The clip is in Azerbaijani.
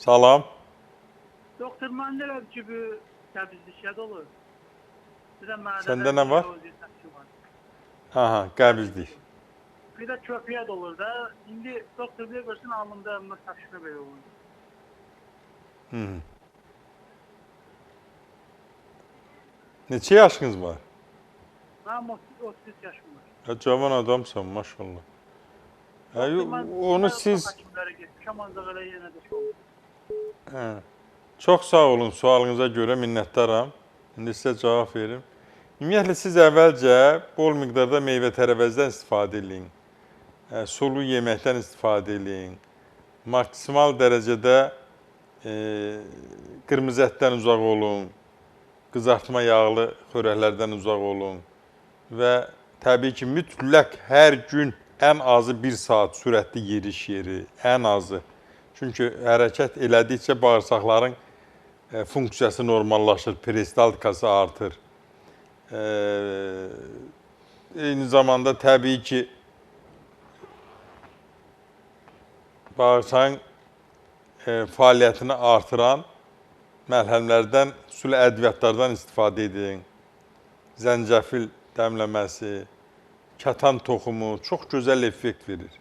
Salam. Doktor, mən də ki, bu qəbizlik olur. Səndə nə var? Aha, qəbizlik. Bir də köpüyə olur da. İndi doktor bir görsən alnımda təşkil belə olur. Neçə yaşınız var? Mənim 33 yaşım var. Cavan adamsan, maşallah. Onu siz... Həkimlərə getmişəm, ancaq elə yenə də şey olur. Çox sağ olun, sualınıza görə minnətdaram. İndi sizə cavab verim. Ümumiyyətlə, siz əvvəlcə bol miqdarda meyvə-tərəvəzdən istifadə edin. Sulu yeməkdən istifadə edin. Maksimal dərəcədə qırmızı ətdən uzaq olun. Qızartma yağlı xörəklərdən uzaq olun. Və təbii ki, mütləq hər gün ən azı 1 saat sürətli yeriş yeri, ən azı. Çünki hərəkət elədikcə bağırsaqların funksiyası normallaşır, peristaltikası artır. Eyni zamanda təbii ki, bağırsağın fəaliyyətini artıran məlhəmlərdən, üsul ədviyyatlardan istifadə edin. Zəncəfil dəmləməsi, kətan toxumu çox gözəl effekt verir.